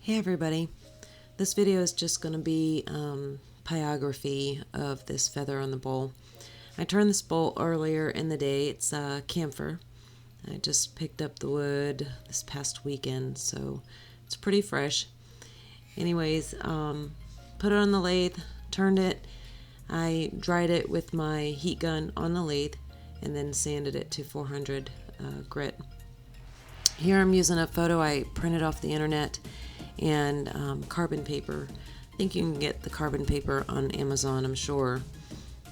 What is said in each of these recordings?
Hey everybody, this video is just going to be pyrography of this feather on the bowl. I turned this bowl earlier in the day. It's camphor. I just picked up the wood this past weekend, so it's pretty fresh. Anyways, put it on the lathe, turned it. I dried it with my heat gun on the lathe and then sanded it to 400 grit. Here I'm using a photo I printed off the internet and carbon paper. I think you can get the carbon paper on Amazon, I'm sure.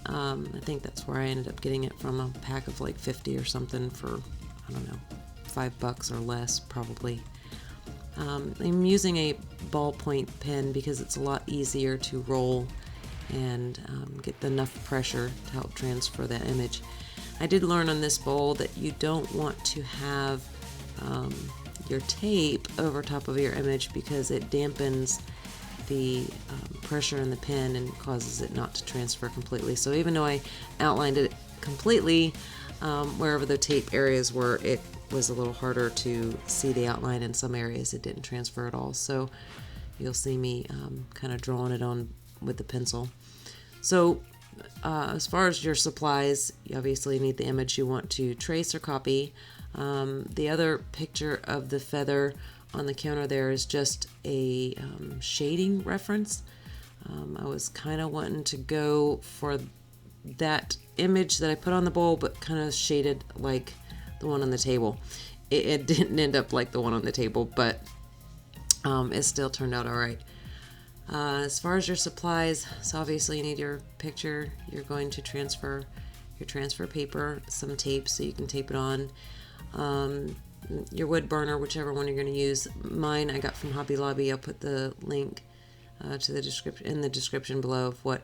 I think that's where I ended up getting it from, a pack of like 50 or something for, I don't know, $5 or less probably. I'm using a ballpoint pen because it's a lot easier to roll and get enough pressure to help transfer that image. I did learn on this bowl that you don't want to have your tape over top of your image because it dampens the pressure in the pen and causes it not to transfer completely. So even though I outlined it completely, wherever the tape areas were, it was a little harder to see the outline. In some areas it didn't transfer at all. So you'll see me kind of drawing it on with the pencil. So as far as your supplies, you obviously need the image you want to trace or copy. The other picture of the feather on the counter there is just a shading reference. I was kind of wanting to go for that image that I put on the bowl, but kind of shaded like the one on the table. It didn't end up like the one on the table, but it still turned out all right. As far as your supplies, so obviously you need your picture. You're going to transfer your transfer paper, some tape so you can tape it on. Your wood burner, whichever one you're going to use. Mine I got from Hobby Lobby. I'll put the link to the description in the description below of what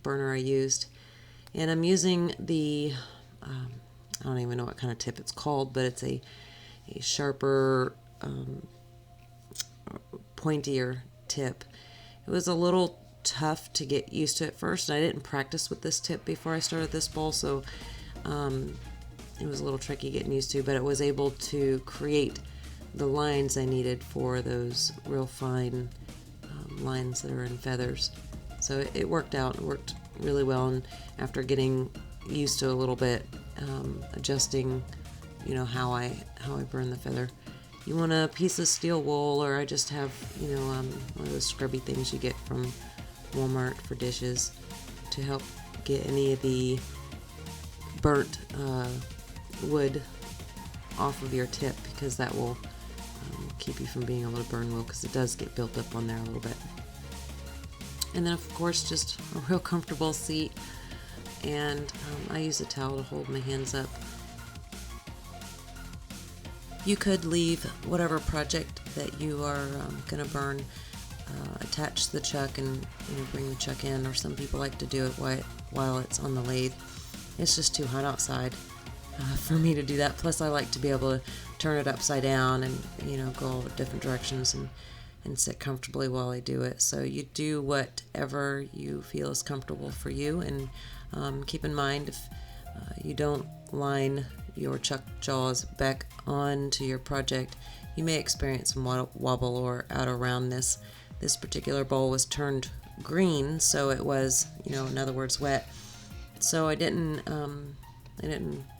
burner I used. And I'm using the I don't even know what kind of tip it's called, but it's a sharper, pointier tip. It was a little tough to get used to at first. I didn't practice with this tip before I started this bowl, so it was a little tricky getting used to, but it was able to create the lines I needed for those real fine lines that are in feathers. So it worked out. It worked really well, and after getting used to a little bit, adjusting, how I burn the feather. You want a piece of steel wool, or I just have, one of those scrubby things you get from Walmart for dishes to help get any of the burnt wood off of your tip, because that will keep you from being able to burn wool, because it does get built up on there a little bit. And then of course just a real comfortable seat, and I use a towel to hold my hands up. You could leave whatever project that you are going to burn, attach the chuck and bring the chuck in, or some people like to do it while it's on the lathe. It's just too hot outside for me to do that. Plus I like to be able to turn it upside down and go all different directions and sit comfortably while I do it. So you do whatever you feel is comfortable for you, and keep in mind if you don't line your chuck jaws back onto your project, you may experience some wobble or out around this. This particular bowl was turned green, so it was, in other words, wet. So I didn't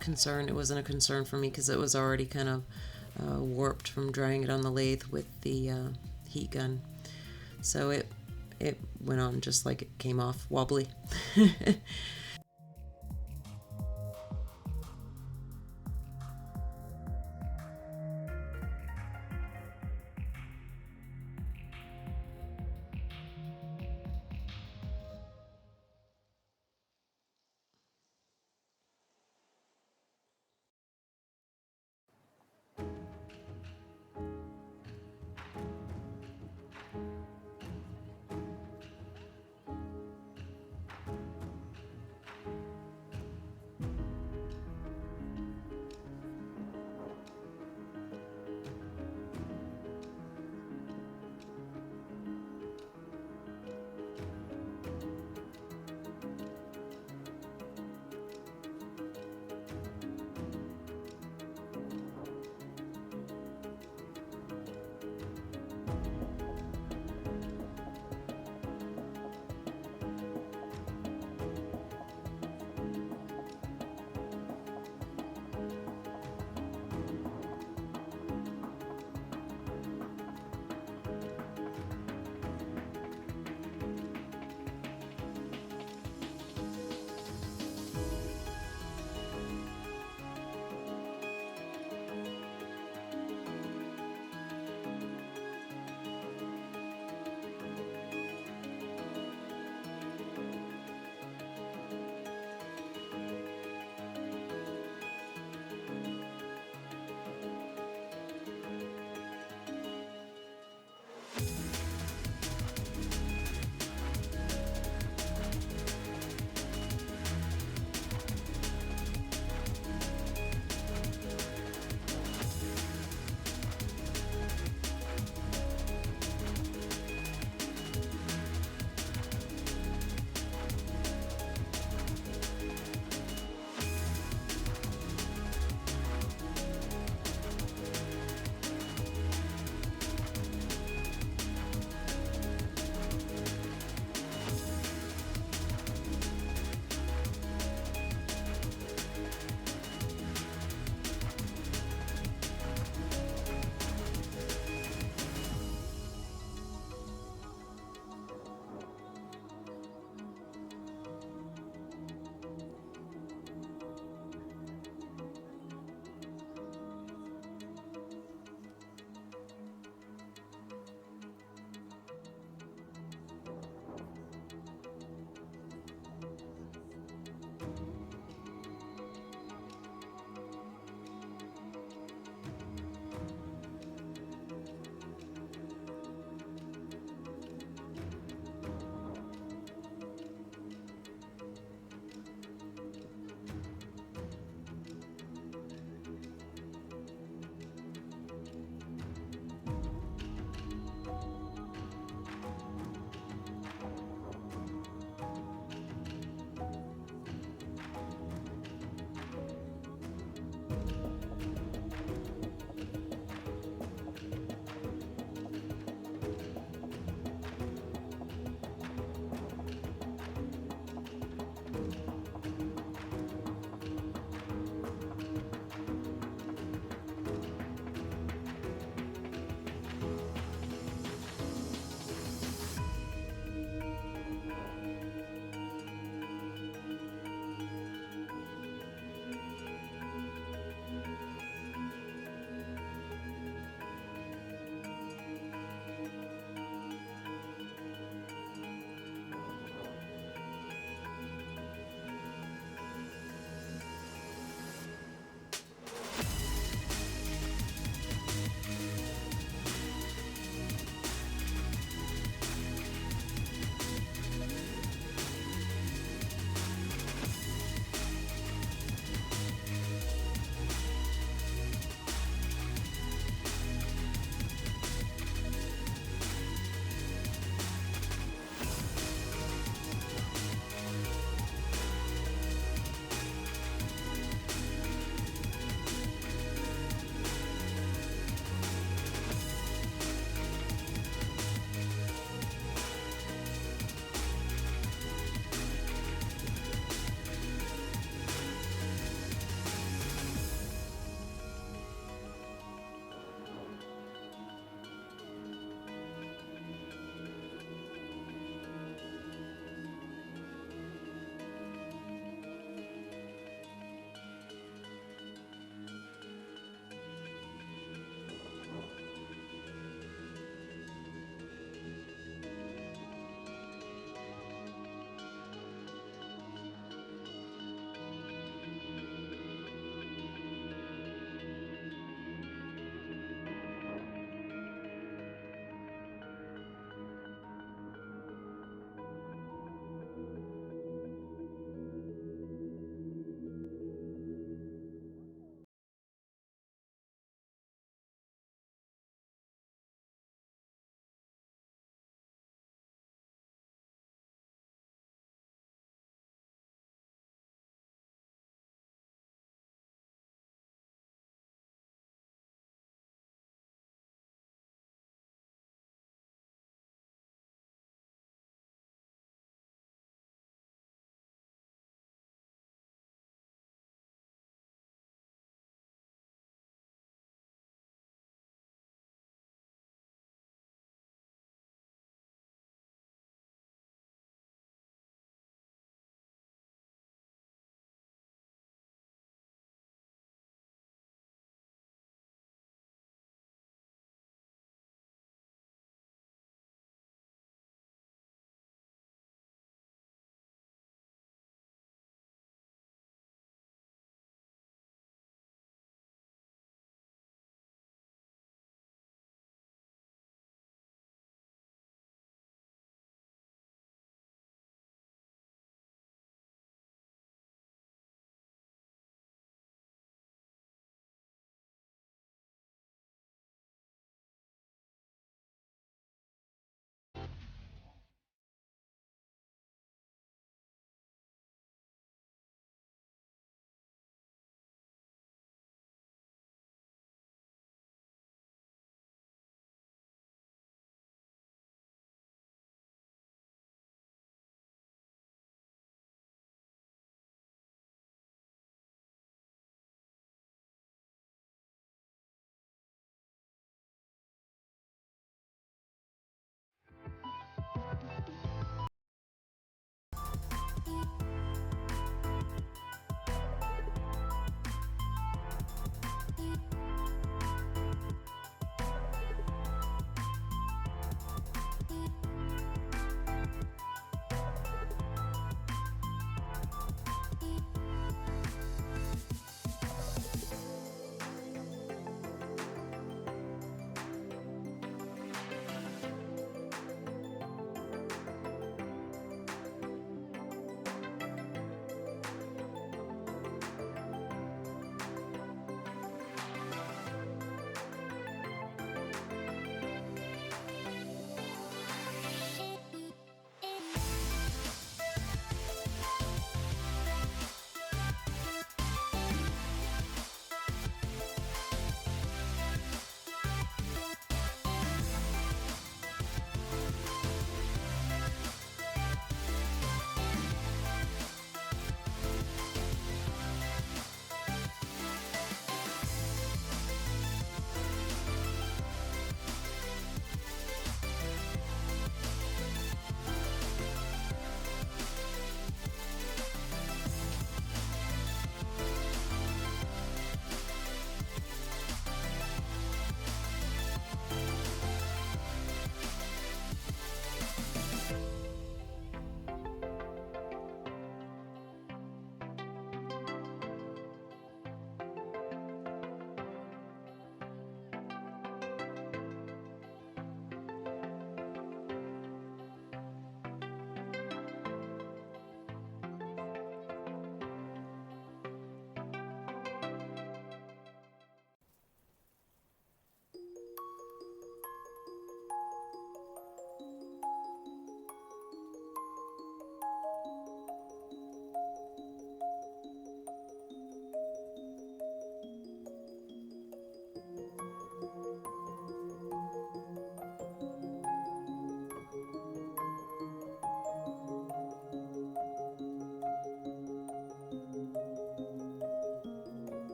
concern. It wasn't a concern for me because it was already kind of warped from drying it on the lathe with the heat gun. So it went on just like it came off, wobbly.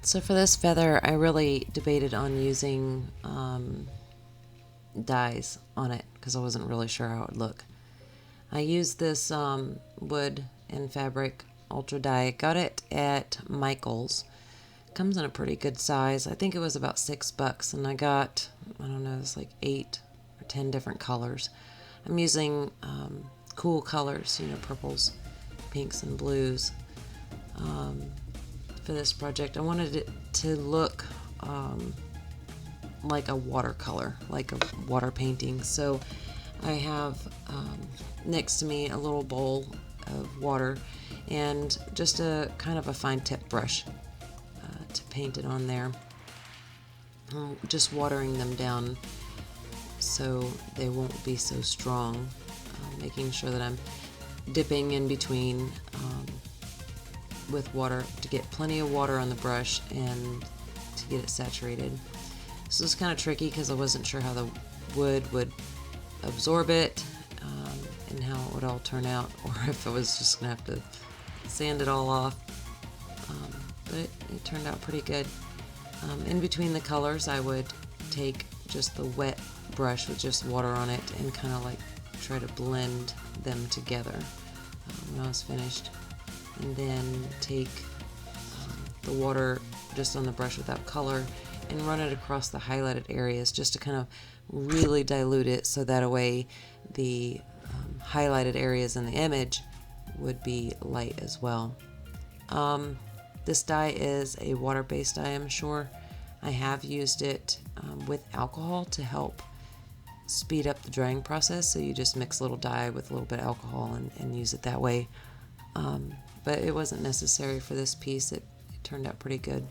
So for this feather, I really debated on using dyes on it because I wasn't really sure how it would look. I used this wood and fabric ultra dye. Got it at Michael's. Comes in a pretty good size. I think it was about $6, and I got, I don't know, it's like 8 or 10 different colors. I'm using cool colors, purples, pinks, and blues for this project. I wanted it to look like a watercolor, like a water painting. So I have next to me a little bowl of water and just a kind of a fine tip brush to paint it on there. I'm just watering them down so they won't be so strong, making sure that I'm dipping in between with water to get plenty of water on the brush and to get it saturated. This was kind of tricky because I wasn't sure how the wood would absorb it and how it would all turn out, or if I was just going to have to sand it all off. But it turned out pretty good. In between the colors, I would take just the wet brush with just water on it and kind of like try to blend them together when I was finished. And then take the water just on the brush without color and run it across the highlighted areas just to kind of really dilute it so that way the highlighted areas in the image would be light as well. This dye is a water-based dye, I'm sure. I have used it with alcohol to help speed up the drying process, so you just mix a little dye with a little bit of alcohol and use it that way. But it wasn't necessary for this piece. It turned out pretty good.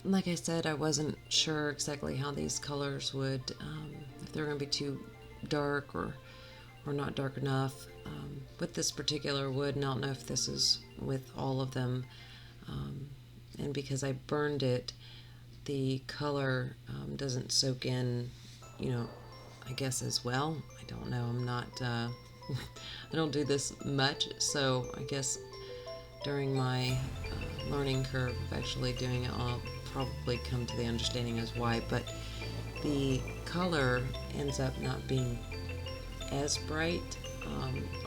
like I said, I wasn't sure exactly how these colors would, if they were going to be too dark or not dark enough. With this particular wood, and I don't know if this is with all of them, and because I burned it, the color doesn't soak in, I guess as well. I don't know. I'm not, I don't do this much, so I guess during my learning curve of actually doing it, I'll probably come to the understanding as why, but the color ends up not being as bright,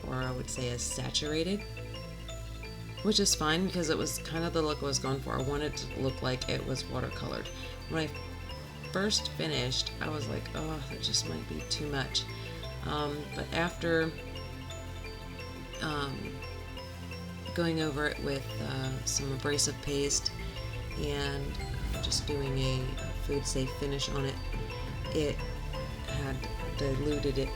or I would say as saturated, which is fine because it was kind of the look I was going for. I wanted it to look like it was watercolored. When I first finished, I was like, oh, that just might be too much. But after going over it with some abrasive paste and just doing a food safe finish on it, it had diluted it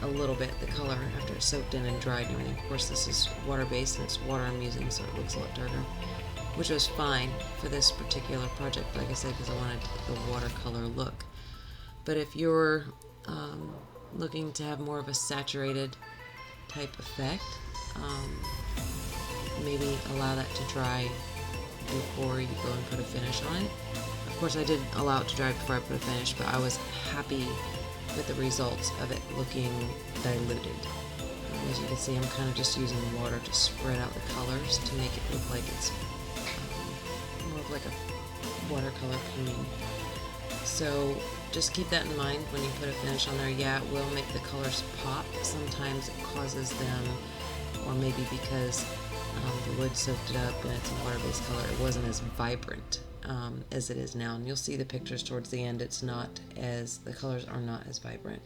a little bit, the color, after it soaked in and dried and everything. Of course, this is water-based and it's water I'm using, so it looks a lot darker, which was fine for this particular project, like I said, because I wanted the watercolor look. But if you're looking to have more of a saturated type effect, maybe allow that to dry before you go and put a finish on it. Of course, I did allow it to dry before I put a finish, but I was happy with the results of it looking diluted. As you can see, I'm kind of just using water to spread out the colors to make it look like it's more of like a watercolor painting. So just keep that in mind when you put a finish on there. Yeah, it will make the colors pop. Sometimes it causes them, or maybe because the wood soaked it up and it's a water-based color, it wasn't as vibrant as it is now. And you'll see the pictures towards the end, it's not as, the colors are not as vibrant.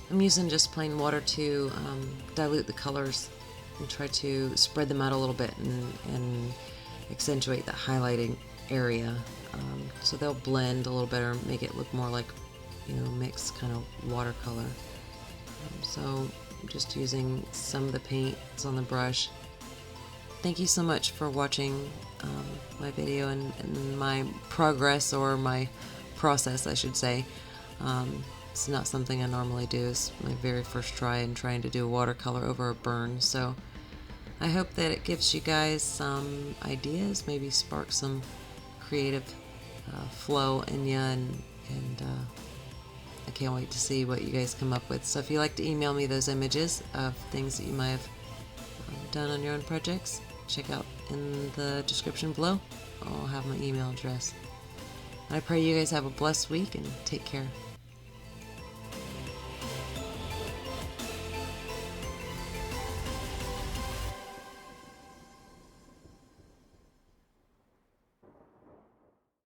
I'm using just plain water to dilute the colors and try to spread them out a little bit and accentuate the highlighting area, so they'll blend a little better, make it look more like, mixed kind of watercolor. So I'm just using some of the paint that's on the brush. Thank you so much for watching my video and my progress, or my process, I should say. It's not something I normally do. It's my very first try in trying to do watercolor over a burn, so I hope that it gives you guys some ideas, maybe spark some creative flow in you, and I can't wait to see what you guys come up with. So if you'd like to email me those images of things that you might have done on your own projects, check out in the description below. I'll have my email address. I pray you guys have a blessed week and take care.